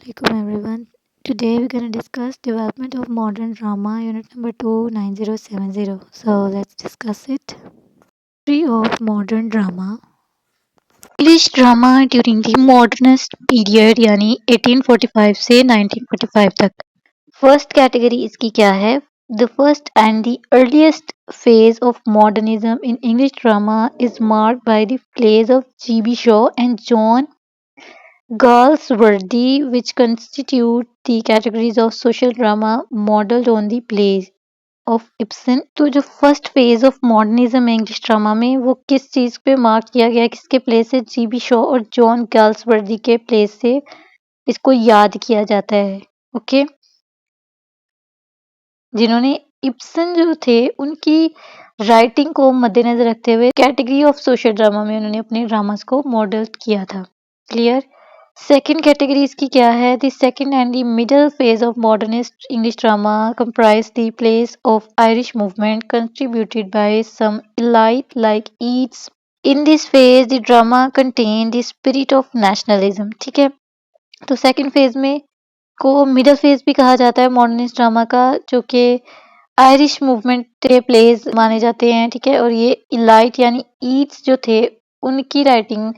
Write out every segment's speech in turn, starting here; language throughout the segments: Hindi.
Assalamualaikum everyone. Today we're going to discuss development of modern drama unit number 29070. So let's discuss it. History of modern drama. English drama during the modernist period यानी 1845 से 1945 तक. First category इसकी क्या है? The first and the earliest phase of modernism in English drama is marked by the plays of G.B. Shaw and John Galsworthy, which constitute the categories of social drama modeled on the plays of Ibsen. तो जो फर्स्ट फेज ऑफ मॉडर्निज्म है इंग्लिश ड्रामा में वो किस चीज पे मार्क किया गया है, किसके प्ले से? जीबी शॉ और जॉन गाल्सवर्दी के प्ले से इसको याद किया जाता है. ओके, जिन्होंने इब्सन जो थे उनकी राइटिंग को मद्देनजर रखते हुए कैटेगरी ऑफ सोशल ड्रामा में उन्होंने अपने ड्रामास को मॉडल किया था. क्लियर? सेकेंड कैटेगरी इसकी क्या है? The second and the middle phase of modernist English drama comprise the plays of Irish movement contributed by some elite like Yeats. In this phase, the drama contained the spirit of nationalism. ठीक है, तो सेकेंड फेज में को मिडल फेज भी कहा जाता है मॉडर्निस्ट ड्रामा का, जो कि आयरिश मूवमेंट के प्लेस माने जाते हैं. ठीक है, और ये इलाइट यानी ईट्स जो थे उनकी राइटिंग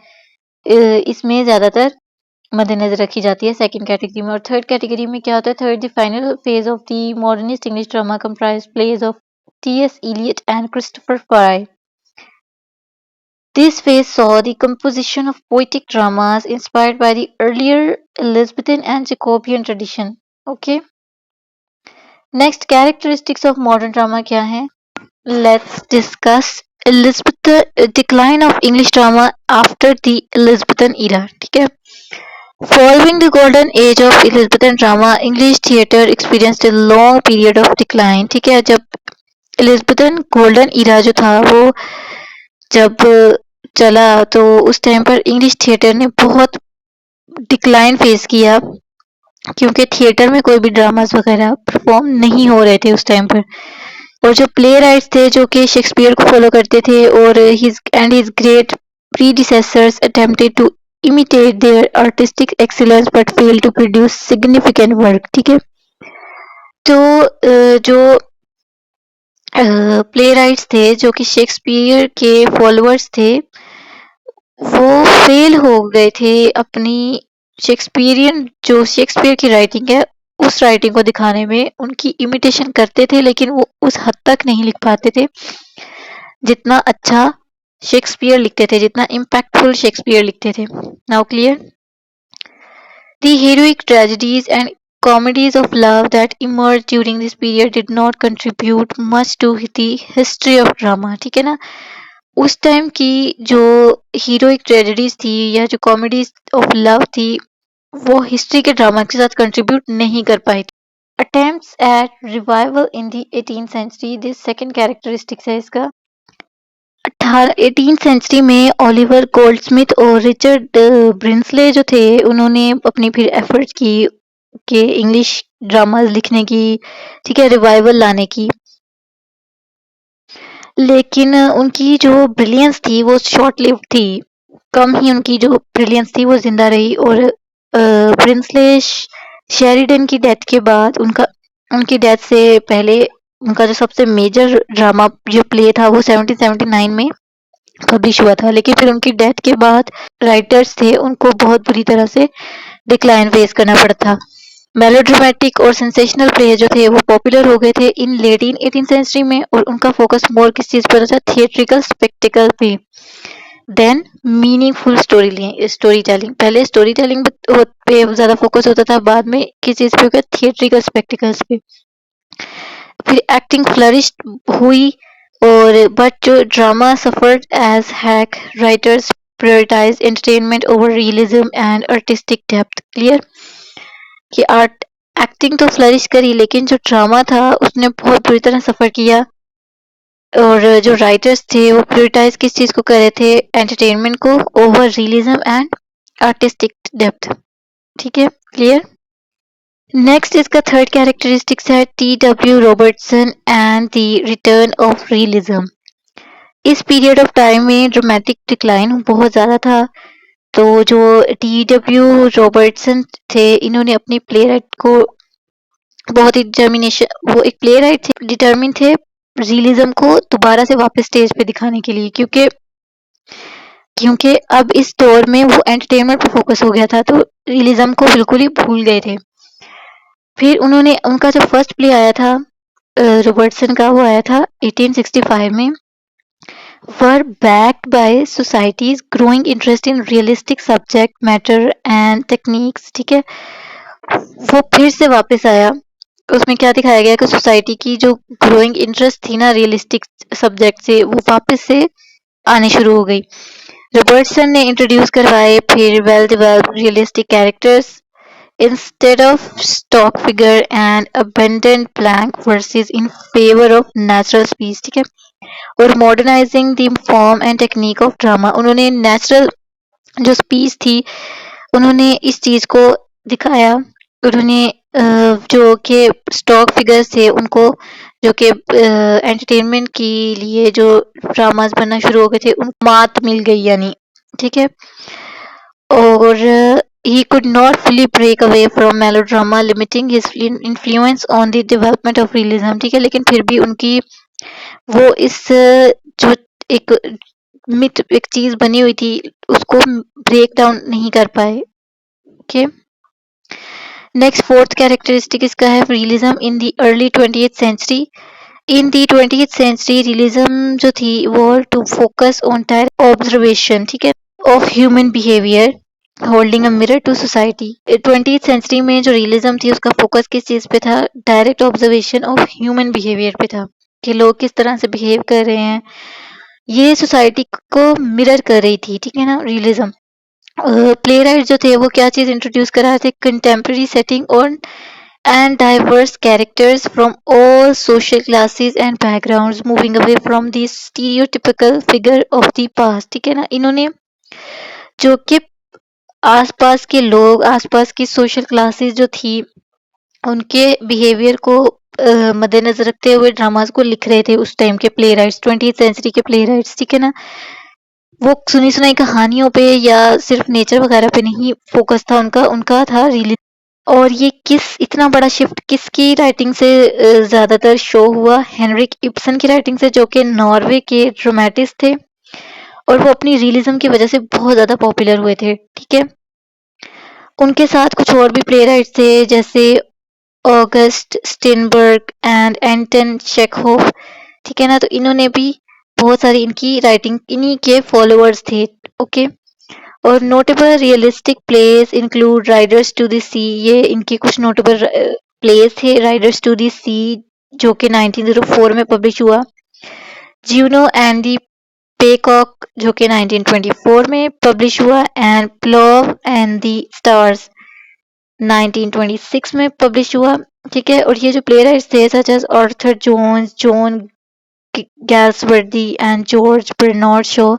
इसमें ज्यादातर मद्देनजर रखी जाती है सेकंड कैटेगरी में. और थर्ड कैटेगरी में क्या होता है? Third the final phase of the modernist English drama comprise plays of T S. Eliot and Christopher Fry. This phase saw the composition of poetic dramas inspired by the earlier Elizabethan and Jacobean tradition. Okay. Next, characteristics of modern drama क्या है? Let's discuss Elizabethan decline of English drama after the Elizabethan era. ठीक है. Following the golden age of Elizabethan drama, English theatre experienced a long period of decline. ठीक है, जब एलिजाबेथन गोल्डन इरा जो था वो जब चला तो उस टाइम पर इंग्लिश थिएटर ने बहुत डिक्लाइन फेस किया, क्योंकि थिएटर में कोई भी ड्रामास वगैरह परफॉर्म नहीं हो रहे थे उस टाइम पर. और जो प्ले राइट्स थे जो कि शेक्सपियर को फॉलो करते थे और his great predecessors attempted to imitate their artistic excellence but failed to produce significant work. ठीक है, तो जो प्ले राइट्स थे जो कि शेक्सपियर के फॉलोअर्स थे वो फेल हो गए थे अपनी शेक्सपियर की राइटिंग है उस राइटिंग को दिखाने में. उनकी इमिटेशन करते थे लेकिन वो उस हद तक नहीं लिख पाते थे जितना अच्छा शेक्सपियर लिखते थे, जितना इम्पैक्टफुल शेक्सपियर लिखते थे. Now clear? The heroic tragedies and comedies of love that emerged during this period did not contribute much to the history of drama. ठीक है ना, उस टाइम की जो हीरोइक ट्रेजेडीज थी या जो कॉमेडीज ऑफ लव थी वो हिस्ट्री के ड्रामा के साथ कंट्रीब्यूट नहीं कर पाई. Attempts at revival in the 18th century. This second characteristics है इसका. 18th सेंचुरी में ओलिवर गोल्डस्मिथ और रिचर्ड ब्रिंसले जो थे उन्होंने अपनी फिर एफर्ट्स की कि इंग्लिश ड्रामास लिखने की, ठीक है, रिवाइवल लाने की. लेकिन उनकी जो ब्रिलियंस थी वो शॉर्ट लिव्ड थी, कम ही उनकी जो ब्रिलियंस थी वो जिंदा रही. और ब्रिंसले शेरिडन की डेथ के बाद उनकी डेथ से पहले उनका जो सबसे मेजर ड्रामा जो प्ले था वो 1779 में पब्लिश हुआ था. लेकिन फिर उनकी डेथ के बाद राइटर्स थे उनको बहुत बुरी तरह से डिक्लाइन फेस करना पड़ा था. मेलोड्रामेटिक और सेंसेशनल प्ले जो थे वो पॉपुलर हो गए थे इन लेट इन 18th सेंचुरी में और उनका फोकस मोर किस चीज पर था? थिएट्रिकल स्पेक्टिकल पे देन मीनिंगफुल स्टोरी टेलिंग. पहले स्टोरी टेलिंग पे ज्यादा फोकस होता था, बाद में किस चीज पे हो गया? थिएट्रिकल स्पेक्टिकल्स पे. फिर एक्टिंग फ्लरिश हुई और बट जो drama suffered as hack writers prioritise entertainment over realism and artistic depth. Clear? कि आर्ट एक्टिंग तो फ्लरिश करी लेकिन जो ड्रामा था उसने बहुत बुरी तरह सफर किया और जो राइटर्स थे वो प्रायोरिटाइज किस चीज को कर रहे थे? एंटरटेनमेंट को over realism and artistic depth. ठीक है, क्लियर? नेक्स्ट इसका थर्ड कैरेक्टरिस्टिक्स है T.W. Robertson and the return of realism. इस पीरियड ऑफ टाइम में ड्रामेटिक डिक्लाइन बहुत ज़्यादा था तो जो टी.डब्ल्यू. रॉबर्टसन थे, इन्होंने अपनी प्लेराइट को बहुत ही डिटर्मिनेशन वो एक प्लेराइट थे, डिटर्मिन थे रियलिज्म को दोबारा से वापस स्टेज पे दिखाने के लिए, क्योंकि क्योंकि अब इस दौर में वो एंटरटेनमेंट पे फोकस हो गया था, तो रियलिज्म को बिल्कुल ही भूल गए थे। फिर उन्होंने उनका जो फर्स्ट प्ले आया था रॉबर्टसन का, वो आया था 1865 में, were backed by societies growing interest in realistic subject matter and techniques. ठीक है, वो फिर से वापस आया। उसमें क्या दिखाया गया कि सोसाइटी की जो ग्रोइंग इंटरेस्ट थी ना रियलिस्टिक सब्जेक्ट से, वो वापस से आने शुरू हो गई। रॉबर्टसन ने इंट्रोड्यूस करवाए फिर well developed realistic characters instead of stock figure and abundant blank verses in favor of natural speech। ठीक है, और modernising the form and technique of drama, उन्होंने नेचुरल जो स्पीच थी उन्होंने इस चीज को दिखाया। उन्होंने जो कि स्टॉक फिगर्स थे उनको, जो कि एंटरटेनमेंट के लिए जो ड्रामास बनना शुरू हो गए थे, उन मात मिल गई यानी। ठीक है, और he could not fully break away from melodrama, limiting his influence on the development of realism। ठीक है, लेकिन फिर भी उनकी वो इस जो एक मिथ एक चीज बनी हुई थी उसको ब्रेक डाउन नहीं कर पाए। ओके, नेक्स्ट फोर्थ कैरेक्टरिस्टिक इसका है realism in the early 20th century. In the 20th century realism जो थी वो to focus on direct observation, ठीक है, of human behaviour holding a mirror to society. 20th century में जो रियलिज्म थी उसका फोकस किस चीज पे था? Direct observation of human behaviour पे था, कि लोग किस तरह से बिहेव कर रहे हैं, ये सोसाइटी को मिरर कर रही थी। ठीक है ना, रियलिज्म। प्ले राइट जो थे वो क्या चीज इंट्रोड्यूस करा रहे थे? Contemporary setting on and diverse characters from all social classes and backgrounds, moving away from the stereotypical figure of the past। ठीक है ना, इन्होंने जो कि आसपास के लोग, आसपास की सोशल क्लासेस जो थी, उनके बिहेवियर को मद्देनजर रखते हुए ड्रामास को लिख रहे थे उस टाइम के प्ले राइट्स, 20th सेंचुरी के प्ले राइट्स। ठीक है ना, वो सुनी सुनाई कहानियों पे या सिर्फ नेचर वगैरह पे नहीं फोकस था उनका, उनका था रियलिज्म। और ये किस इतना बड़ा शिफ्ट किसकी राइटिंग से ज्यादातर शो हुआ? हेनरिक इब्सन की राइटिंग से, जो कि नॉर्वे के ड्रामेटिस्ट थे, और वो अपनी रियलिज्म की वजह से बहुत ज्यादा पॉपुलर हुए थे। ठीक है, उनके साथ कुछ और भी प्ले राइट्स थे, जैसे August Steinberg and Anton Chekhov. ठीक है ना, तो इन्होंने भी बहुत सारी इनकी राइटिंग, इन्हीं के फॉलोअर्स थे। ओके, और notable realistic plays include riders to the sea, ये इनके कुछ नोटेबल प्लेस थे। राइडर्स टू द सी जो कि 1904 में पब्लिश हुआ, ज्यूनो एंड द पेकॉक जो कि 1924 में पब्लिश हुआ, and plough and the stars 1926 में पब्लिश हुआ। ठीक है, और ये जो प्ले राइट्स थे such as Arthur Jones, John Galsworthy and George Bernard Shaw,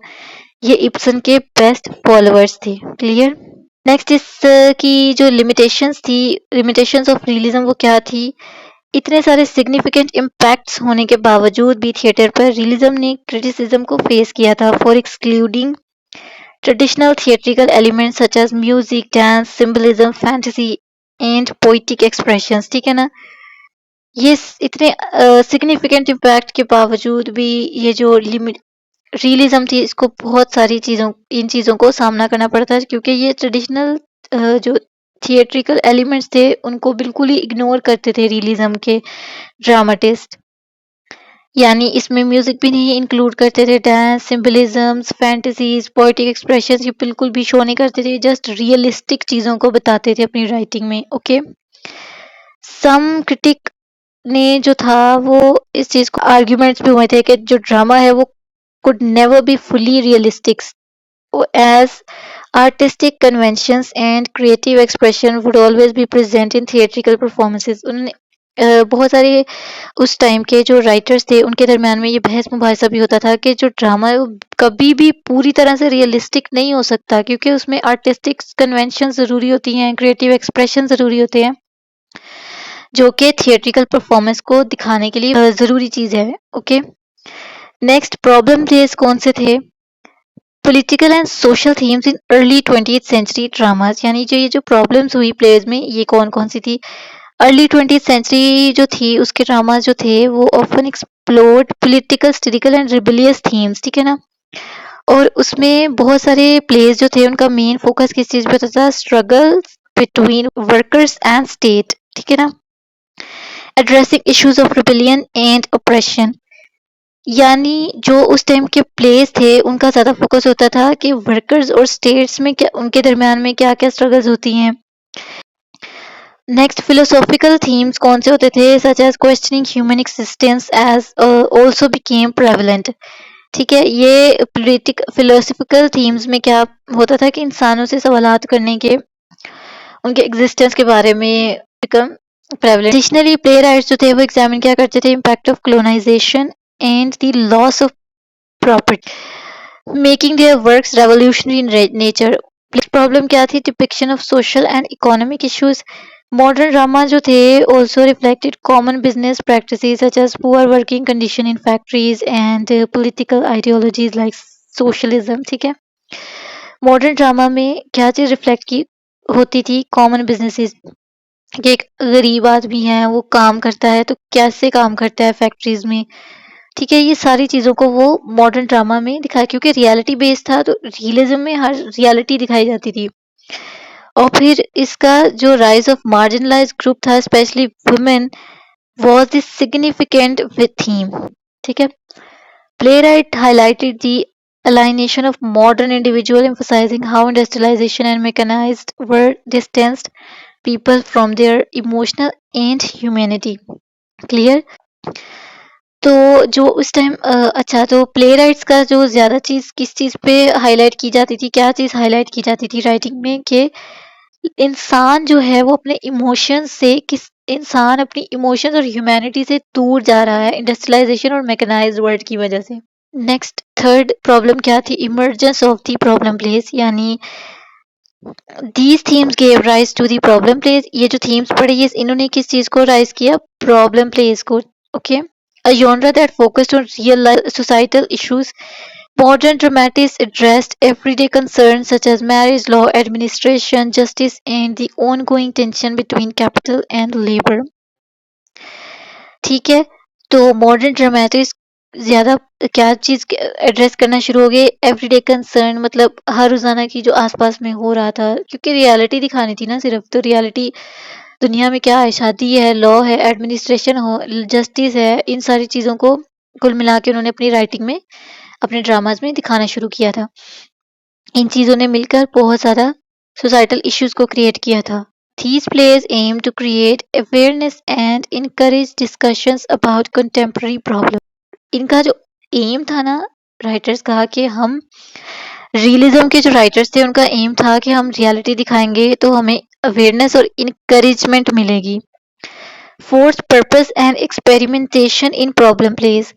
ये इब्सन के बेस्ट फॉलोअर्स थे। क्लियर। नेक्स्ट इस की जो लिमिटेशंस थी, लिमिटेशंस ऑफ रियलिज्म, वो क्या थी? इतने सारे सिग्निफिकेंट इम्पैक्ट्स होने के बावजूद भी थिएटर पर रियलिज्म ने क्रिटिसिज्म को फेस किया था for excluding traditional theatrical elements such as music, dance, symbolism, fantasy and poetic expressions. ठीक है ना, ये इतने सिग्निफिकेंट इम्पैक्ट के बावजूद भी ये जो लिमिट रियलिज्म थी, इसको बहुत सारी चीज़ों, इन चीज़ों को सामना करना पड़ता है, क्योंकि ये ट्रेडिशनल जो थिएट्रिकल एलिमेंट्स थे उनको बिल्कुल ही इग्नोर करते थे रियलिज्म के ड्रामाटिस्ट। यानी इसमें म्यूजिक भी नहीं इंक्लूड करते थे, डांस, सिंबलिज्म्स, फैंटेसीज, पोएटिक एक्सप्रेशंस, ये बिल्कुल भी शो नहीं करते थे, जस्ट रियलिस्टिक चीज़ों को बताते थे अपनी राइटिंग में। ओके, सम क्रिटिक ने जो था वो इस चीज़ को आर्ग्यूमेंट्स भी हुए थे कि जो ड्रामा है वो could never be fully realistic, as artistic conventions and creative expression would always be present in theatrical performances। उन्होंने बहुत सारे उस टाइम के जो राइटर्स थे उनके दरमियान में ये बहस मुबाहिसा भी होता था कि जो ड्रामा है वो कभी भी पूरी तरह से रियलिस्टिक नहीं हो सकता, क्योंकि उसमें आर्टिस्टिक कन्वेंशन ज़रूरी होती हैं, क्रिएटिव एक्सप्रेशन ज़रूरी होते हैं, जो कि थिएट्रिकल परफॉर्मेंस को दिखाने के लिए ज़रूरी चीज़ है। ओके, नेक्स्ट प्रॉब्लम थे कौन से थे? Political and social themes in early 20th century dramas, यानी जो ये जो प्रॉब्लम्स हुई प्लेयर्स में, ये कौन कौन सी थी? अर्ली 20th सेंचुरी जो थी उसके ड्रामास जो थे वो often explored political, statistical and rebellious themes, ठीक है ना? और उसमें बहुत सारे प्लेस जो थे उनका मेन फोकस किस चीज पे होता था? Struggle between workers and state, ठीक है ना? Addressing issues of rebellion and operation, यानी जो उस टाइम के प्लेस थे उनका ज्यादा फोकस होता था कि वर्कर्स और स्टेट्स में क्या, उनके दरमियान में क्या क्या स्ट्रगल्स होती हैं। नेक्स्ट फिलोसॉफिकल थीम्स कौन से होते थे? Such as questioning human existence as also became prevalent, ठीक है? ये पॉलिटिक फिलोसफिकल थीम्स में क्या होता था कि इंसानों से सवालात करने के, उनके एग्जिस्टेंस के बारे में become prevalent. Additionally play rights जो थे वो एग्जामिन क्या करते थे? Impact of colonization and the loss of property, making their works revolutionary in nature. Problem क्या थी? Depiction of social and economic issues. Modern drama जो थे also reflected common business practices such as poor working condition in factories and political ideologies like socialism, ठीक है? मॉडर्न ड्रामा में क्या चीज रिफ्लेक्ट की होती थी? कॉमन बिजनेसेस, कि एक गरीब आदमी है वो काम करता है तो कैसे काम करता है फैक्ट्रीज में, ठीक है? ये सारी चीजों को वो मॉडर्न ड्रामा में दिखाया, क्योंकि रियलिटी बेस्ड था तो रियलिज्म में हर रियलिटी दिखाई जाती थी। और फिर इसका जो राइज ऑफ मार्जिनलाइज्ड ग्रुप था, specially women, was the significant with theme, ठीक है? Playwright highlighted the alienation of modern individual, emphasizing how industrialization and mechanized were distanced people from their emotional and humanity. Clear? तो जो उस टाइम अच्छा, तो प्ले राइट्स का जो ज़्यादा चीज़ किस चीज़ पे हाईलाइट की जाती थी, क्या चीज़ हाईलाइट की जाती थी राइटिंग में? कि इंसान जो है वो अपने इमोशंस से, किस इंसान अपनी इमोशंस और ह्यूमैनिटी से दूर जा रहा है इंडस्ट्रियलाइजेशन और मैकेनाइज्ड वर्ल्ड की वजह से। नेक्स्ट थर्ड प्रॉब्लम क्या थी? Emergence of the problem plays, यानी these themes gave rise to the problem plays. ये जो थीम्स पढ़ी है इन्होंने किस चीज को राइज किया? प्रॉब्लम प्लेस को, okay? A genre that focused on real life societal issues, modern dramatists addressed everyday concerns such as marriage, law, administration, justice, and the ongoing tension between capital and labor, ठीक है? तो मॉडर्न ड्रामेटिक्स ज़्यादा क्या चीज़ एड्रेस करना शुरू हो गए? एवरीडे कंसर्न, मतलब हर रोज़ाना की जो आसपास में हो रहा था, क्योंकि रियलिटी दिखानी थी ना सिर्फ, तो रियलिटी दुनिया में क्या है, शादी है, लॉ है, एडमिनिस्ट्रेशन हो, जस्टिस है, इन सारी चीज़ों को कुल मिला के उन्होंने अपनी राइटिंग में, अपने ड्रामाज में दिखाना शुरू किया था। इन चीज़ों ने मिलकर बहुत ज़्यादा सोसाइटल इश्यूज को क्रिएट किया था। These plays aim to create awareness and encourage discussions about contemporary problems. इनका जो एम था ना राइटर्स का, कि हम रियलिज्म के जो राइटर्स थे उनका एम था कि हम रियलिटी दिखाएंगे तो हमें अवेयरनेस और इनकरेजमेंट मिलेगी। Fourth, purpose and experimentation in problem plays.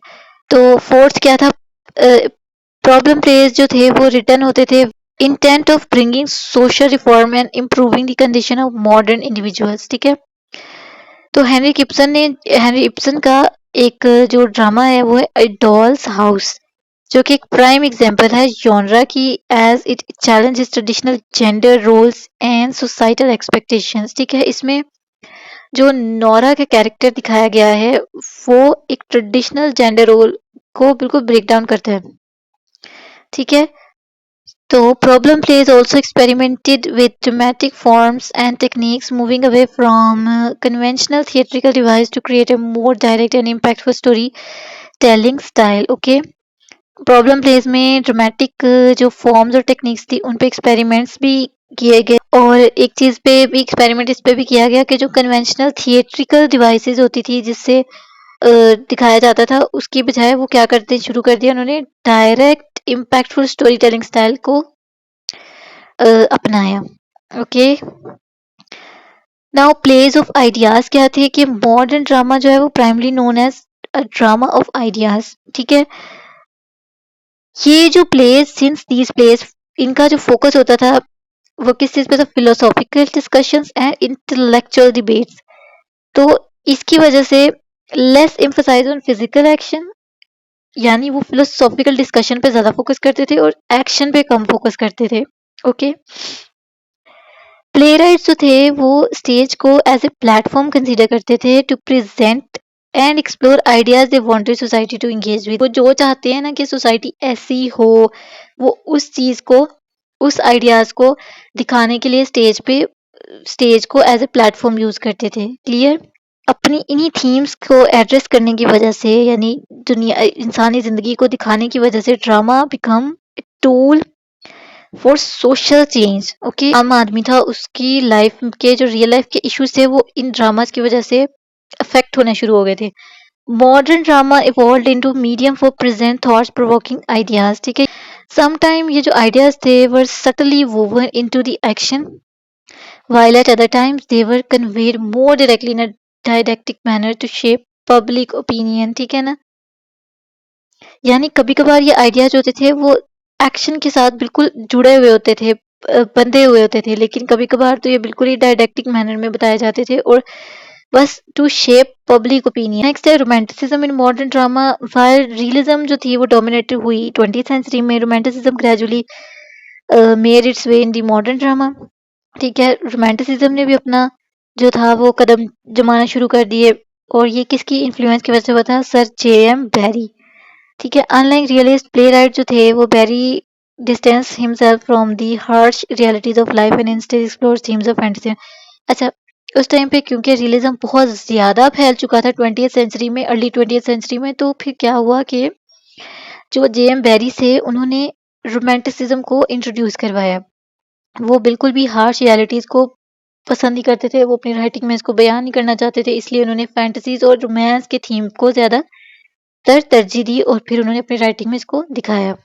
तो फोर्थ क्या था? प्रॉब्लम प्लेस जो थे वो रिटर्न होते थे intent of bringing social reform and improving the condition of modern individuals, ठीक है? तो हेनरी इब्सन का एक जो ड्रामा है वो है अ डॉल्स हाउस, जो कि एक प्राइम एग्जांपल है जॉनरा की, as it challenges traditional gender roles and societal expectations, ठीक है? इसमें जो नोरा का कैरेक्टर दिखाया गया है वो एक ट्रेडिशनल जेंडर रोल को बिल्कुल ब्रेक डाउन करता है, ठीक है? तो problem plays also experimented with dramatic forms and techniques, moving away from conventional theatrical device to create a more direct and impactful storytelling style. Okay, problem plays में ड्रामेटिक जो फॉर्म्स और टेक्निक्स थी उन पे एक्सपेरिमेंट्स भी किए गए, और एक चीज़ पे भी एक्सपेरिमेंट इस पे भी किया गया कि जो कन्वेंशनल थिएट्रिकल डिवाइसेस होती थी जिससे दिखाया जाता था, उसकी बजाय वो क्या करते शुरू कर दिया उन्होंने, direct impactful story telling style को अपनाया। Okay, now plays of ideas क्या थे? कि मॉडर्न ड्रामा जो है वो primarily known as drama of ideas, ठीक है? ये जो प्लेस, सिंस दीज प्लेस, इनका जो फोकस होता था वो किस चीज पे था? Philosophical discussions and intellectual debates. तो इसकी वजह से less emphasise on physical action यानी वो फिलोसॉफिकल डिस्कशन पे ज़्यादा फोकस करते थे और एक्शन पे कम फोकस करते थे। ओके। प्लेराइट्स जो थे वो स्टेज को एज ए प्लेटफॉर्म कंसीडर करते थे to present and explore ideas they wanted society to engage with. वो जो चाहते हैं ना कि सोसाइटी ऐसी हो, वो उस चीज को, उस आइडियाज को दिखाने के लिए स्टेज को एज ए प्लेटफॉर्म यूज करते थे। क्लियर? अपनी इन्हीं थीम्स को एड्रेस करने की वजह से, यानी दुनिया इंसानी जिंदगी को दिखाने की वजह से, drama become tool for social change. Okay, आम आदमी था, उसकी लाइफ के जो रियल लाइफ के इश्यूज थे वो इन ड्रामास की वजह से अफेक्ट होने शुरू हो गए थे। Modern drama evolve into medium for present thoughts provoking ideas. ठीक है, समटाइम ये जो आइडियाज थे were subtly woven into the action, while at other times they were conveyed more directly in a didactic manner to shape public opinion. ठीक है ना? यानी कभी कभार ये आइडियाज होते थे वो एक्शन के साथ बिल्कुल जुड़े हुए होते थे, बंधे हुए होते थे, लेकिन कभी कभार तो ये बिल्कुल ही डायडेक्टिक मैनर में बताए जाते थे और बस to shape public opinion. Next है romanticism in modern drama. While realism जो थी वो डोमिनेटेड हुई 20th सेंचुरी में, romanticism gradually made its way in the modern drama. ठीक है, रोमांटिसिज्म ने भी अपना जो था वो कदम जमाना शुरू कर दिए, और ये किसकी इन्फ्लुएंस की वजह से हुआ था? Sir J M. बैरी। ठीक है, अनलाइक रियलिस्ट प्लेराइट जो थे वो Barrie distance himself from the harsh realities of life and instead explore themes of fantasy. अच्छा, उस टाइम पे क्योंकि रियलिज्म बहुत ज्यादा फैल चुका था 20th सेंचुरी में, अर्ली 20th सेंचुरी में, तो फिर क्या हुआ कि जो जे.एम. बैरी से उन्होंने रोमांटिसिज्म को इंट्रोड्यूस करवाया। वो बिल्कुल भी हार्श रियलिटीज को पसंद नहीं करते थे, वो अपनी राइटिंग में इसको बयान नहीं करना चाहते थे, इसलिए उन्होंने फैंटेसीज और रोमांस के थीम को ज्यादा तरजीह दी और फिर उन्होंने अपनी राइटिंग में इसको दिखाया।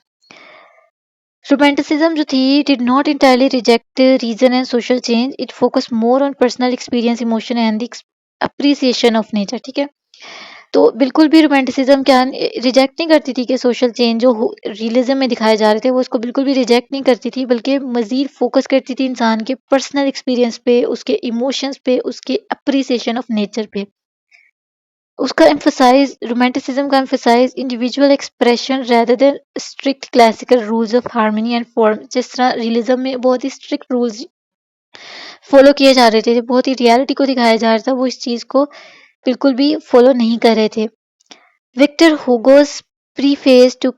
रोमांटिसिज्म जो थी did not entirely reject reason and social change, it focus more on personal experience, emotion and the appreciation of nature. ठीक है, तो बिल्कुल भी रोमांटिसिज्म क्या रिजेक्ट नहीं करती थी कि सोशल चेंज जो रियलिज्म में दिखाए जा रहे थे वो उसको बिल्कुल भी रिजेक्ट नहीं करती थी, बल्कि मजीद फोकस करती थी इंसान के पर्सनल एक्सपीरियंस पे, उसके इमोशंस पे, उसके अप्रिसिएशन ऑफ नेचर पे। उसका एम्फसाइज, रोमांटिसिज्म का emphasise individual expression rather than strict classical rules of harmony and form. जिस तरह रियलिज्म में बहुत ही स्ट्रिक्ट रूल्स फॉलो किए जा रहे थे, बहुत ही रियलिटी को दिखाया जा रहा था, वो इस चीज को बिल्कुल भी फॉलो नहीं कर रहे थे। Victor Hugo's preface to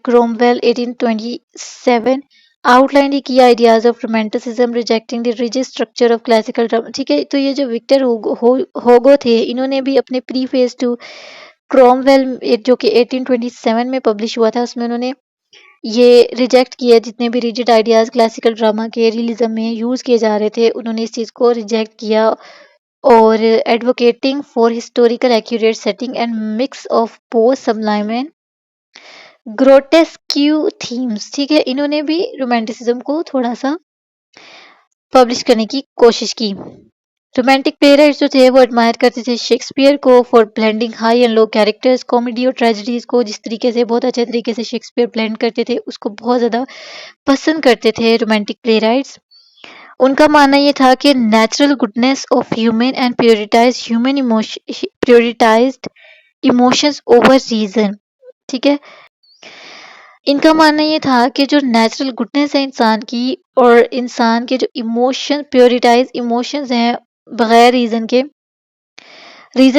Cromwell 1827 outlined the key ideas of romanticism, rejecting the rigid structure of classical drama। ठीक है, तो ये जो विक्टर होगो थे, इन्होंने भी अपने प्रीफेस टू क्रोमवेल जो कि 1827 में पब्लिश हुआ था, उसमें उन्होंने ये रिजेक्ट किया जितने भी रिजिड आइडियाज क्लासिकल ड्रामा के रियलिज्म में यूज किए जा रहे थे, उन्होंने इस चीज को रिजेक्ट किया और advocating for historical accurate setting and mix of both sublime and grotesque themes। ठीक है, इन्होंने भी रोमांटिसिज्म को थोड़ा सा पब्लिश करने की कोशिश की। रोमांटिक प्लेराइट्स जो थे वो एडमायर करते थे शेक्सपियर को for blending high and low characters, comedy और ट्रेजेडीज को जिस तरीके से, बहुत अच्छे तरीके से शेक्सपियर ब्लेंड करते थे, उसको बहुत ज़्यादा पसंद करते थे रोमांटिक प्लेराइट्स। उनका मानना ये था कि natural goodness of human and prioritised emotions over reason. ठीक है, इनका मानना ये था कि जो नेचुरल गुडनेस है इंसान की, और इंसान के जो इमोशन, प्योरिटाइज इमोशंस हैं बगैर रीजन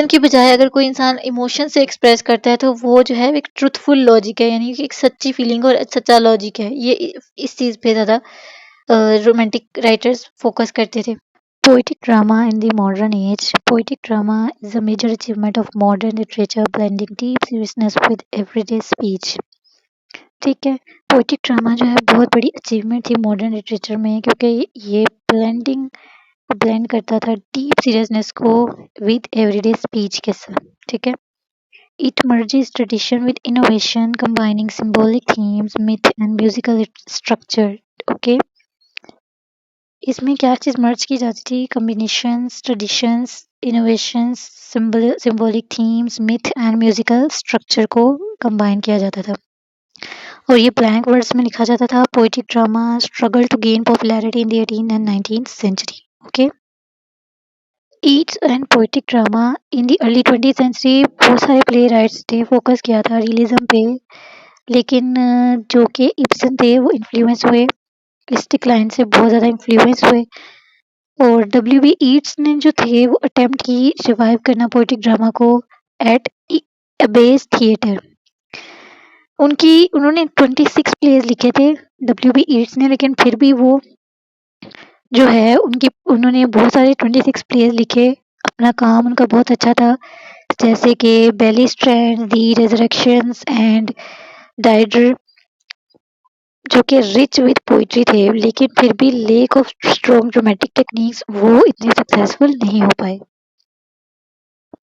की बजाय अगर कोई इंसान इमोशन से एक्सप्रेस करता है तो वो जो है एक ट्रुथफुल लॉजिक है, यानी कि एक सच्ची फीलिंग और सच्चा लॉजिक है। ये इस चीज़ पे ज़्यादा रोमांटिक राइटर्स फोकस करते थे। Poetic drama in the modern age. Poetic drama is a major achievement of modern literature, blending deep seriousness with everyday speech. ठीक है, पोइटिक ड्रामा जो है बहुत बड़ी अचीवमेंट थी मॉडर्न लिटरेचर में, क्योंकि ये ब्लेंडिंग ब्लेंड करता था डीप सीरियसनेस को विद एवरीडे स्पीच के साथ। ठीक है, it merges tradition with innovation, combining symbolic themes, myth and musical structure. Okay, इसमें क्या चीज़ मर्ज की जाती थी? Combinations, traditions, innovations, symbolic themes, myth and musical structure को कंबाइन किया जाता था, और ये ब्लैंक वर्ड्स में लिखा जाता था। Poetic drama struggle to gain popularity in the 18th and 19th century. Okay, Yeats and poetic drama in the early 20th century बहुत सारे प्ले राइट्स थे फोकस किया था रियलिज्म पे लेकिन जो कि इब्सन थे वो इन्फ्लुएंस हुए इस डिक्लाइन से बहुत ज़्यादा इन्फ्लुएंस हुए और डब्ल्यू बी ईट्स ने जो थे वो अटेम्प्ट की रिवाइव करना पोएटिक ड्रामा को एट बेस थिएटर उन्होंने 26 प्लेस लिखे थे डब्ल्यू बी ईट्स ने लेकिन फिर भी वो जो है उन्होंने बहुत सारे 26 प्लेस लिखे अपना काम उनका बहुत अच्छा था जैसे कि बेली स्ट्रैंड दी रेजरेक्शंस एंड डाइडर जो कि रिच विद पोइट्री थे लेकिन फिर भी lake of strong dramatic techniques वो इतने सक्सेसफुल नहीं हो पाए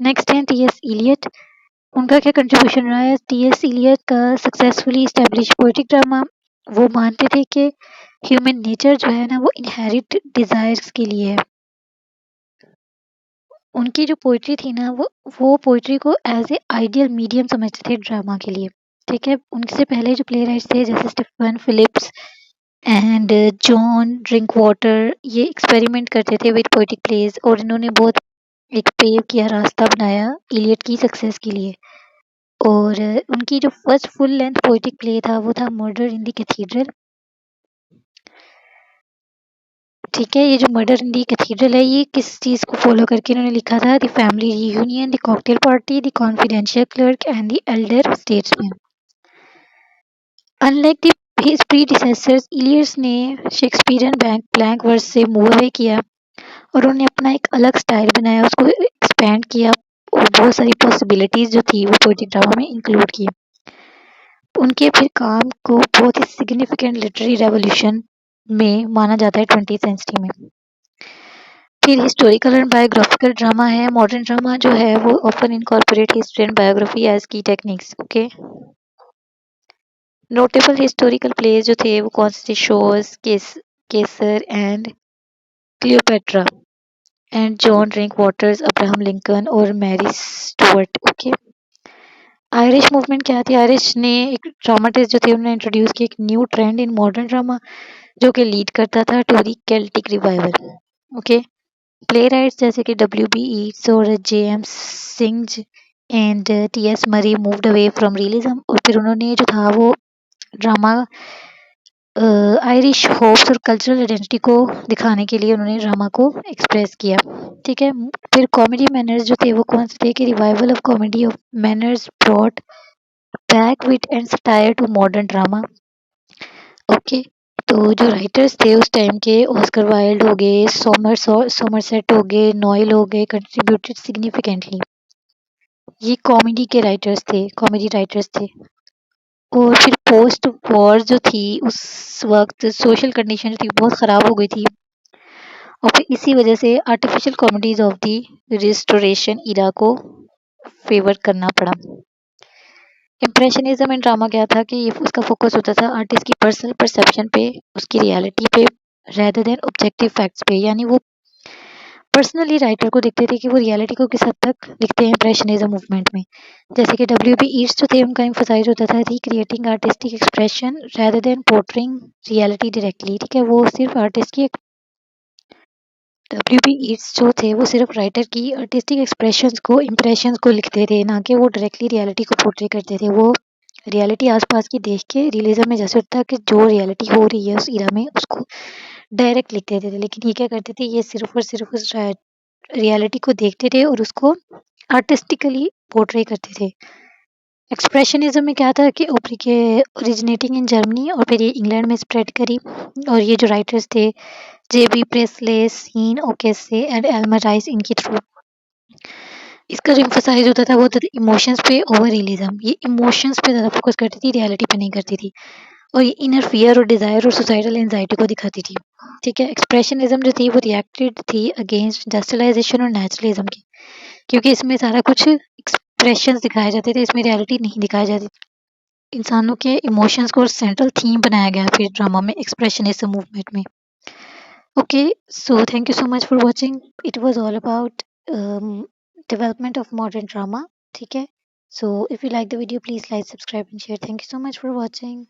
नेक्स्ट है टी एस इलियट उनका क्या कंट्रीब्यूशन रहा है टी एस इलियट का सक्सेसफुली स्टैब्लिश पोएटिक ड्रामा वो मानते थे कि ह्यूमन नेचर जो है ना वो इनहेरिट डिजायर्स के लिए है उनकी जो पोइट्री थी ना वो पोइट्री को एज ए आइडियल मीडियम समझते थे ड्रामा के लिए ठीक है उनसे पहले जो प्ले राइट्स थे जैसे Stephen Phillips and John Drinkwater ये एक्सपेरिमेंट करते थे विद पोएटिक प्लेस और इन्होंने बहुत एक पेव किया रास्ता बनाया इलियट की सक्सेस के लिए और उनकी जो first full length poetic play था वो था मर्डर इन द कैथीड्रल ठीक है ये जो मर्डर इन दी कैथीड्रल है ये किस चीज़ को फॉलो करके इन्होंने लिखा था the family reunion the cocktail party the confidential clerk and the elder statesman unlike the his predecessors Eliot's ने शेक्सपियरियन ब्लैंक वर्स से मूव अवे किया और उन्होंने अपना एक अलग स्टाइल बनाया उसको एक्सपेंड किया और बहुत सारी पॉसिबिलिटीज जो थी वो पोएटिक ड्रामा में इंक्लूड की उनके फिर काम को बहुत ही सिग्निफिकेंट लिटरेरी रेवोल्यूशन में माना जाता है 20th सेंचुरी में फिर हिस्टोरिकल एंड बायोग्राफिकल ड्रामा है मॉडर्न ड्रामा जो है वो often incorporate history and biography as key techniques okay notable historical plays जो थे वो कौन से थे Shaw's Caesar and Cleopatra and John Drinkwater's Abraham Lincoln और Mary Stuart okay Irish movement क्या थी आयरिश ने एक ड्रामाटिस्ट जो थे उन्होंने इंट्रोड्यूस किया एक new trend in modern drama जो कि लीड करता था to the Celtic revival okay playwrights जैसे कि डब्ल्यू बी ईट्स और J M Synge and T S Murray moved away from realism और फिर उन्होंने जो था वो ड्रामा आयरिश होप्स और कल्चरल आइडेंटिटी को दिखाने के लिए उन्होंने ड्रामा को एक्सप्रेस किया ठीक है फिर कॉमेडी मैनर्स जो थे वो कौन से थे कि revival of comedy of manners brought back wit and satire to modern drama okay तो जो राइटर्स थे उस टाइम के ऑस्कर वाइल्ड हो गए सोमरसेट हो गए नॉयल हो गए कंट्रीब्यूटेड सिग्निफिकेंटली ये कॉमेडी राइटर्स थे और फिर पोस्ट वॉर जो थी उस वक्त सोशल कंडीशन जो थी बहुत ख़राब हो गई थी और फिर इसी वजह से artificial comedies of the restoration era को फेवर करना पड़ा इम्प्रेशनिज्म इन ड्रामा क्या था कि ये उसका फोकस होता था आर्टिस्ट की पर्सनल परसेप्शन पे उसकी रियलिटी पे रेदर देन ऑब्जेक्टिव फैक्ट्स पे यानी वो पर्सनली राइटर को देखते थे कि वो रियलिटी को किस हद तक लिखते हैं इम्प्रेशनिज्म मूवमेंट में जैसे कि डब्ल्यू बी ईट्स जो थे उनका एम्फोसाइज होता था recreating artistic expression rather then portraying reality directly ठीक है वो सिर्फ आर्टिस्ट की डब्ल्यू बी ईट्स जो थे वो सिर्फ राइटर की आर्टिस्टिक एक्सप्रेशंस को इम्प्रेशंस को लिखते थे ना कि वो डायरेक्टली रियलिटी को पोर्ट्रे करते थे वो रियलिटी आसपास की देख के रियलिज्म में जैसे होता है कि जो रियलिटी हो रही है उस इरा में उसको डायरेक्ट लिख देते थे लेकिन ये क्या करते थे ये सिर्फ और सिर्फ उस रियलिटी को देखते थे और उसको आर्टिस्टिकली पोर्ट्रे करते थे एक्सप्रेशनिज्म में क्या था कि ओपरी के ओरिजिनेटिंग इन जर्मनी और फिर ये इंग्लैंड में स्प्रेड करी और ये जो राइटर्स थे J B Priestley Sean O'Casey and Elmer Rice इनके थ्रू इसका जो एम्फोसाइज होता था वो होता था इमोशंस पे ओवर रियलिज्म ये इमोशंस पे ज़्यादा फोकस करती थी रियलिटी पे नहीं करती थी और ये इनर फियर और डिज़ायर और सोसाइटल एंजाइटी को दिखाती थी ठीक है एक्सप्रेशनिज्म जो थी वो रिएक्टेड थी अगेंस्ट इंडस्ट्रियलाइजेशन और नेचुरलिज्म की क्योंकि इसमें सारा कुछ एक्सप्रेशंस दिखाए जाते थे इसमें रियलिटी नहीं दिखाई जाती इंसानों के इमोशंस को सेंट्रल थीम बनाया गया फिर ड्रामा में एक्सप्रेशनिज्म मूवमेंट में okay so thank you so much for watching it was all about development of modern drama ठीक है so if you like the video please like subscribe and share thank you so much for watching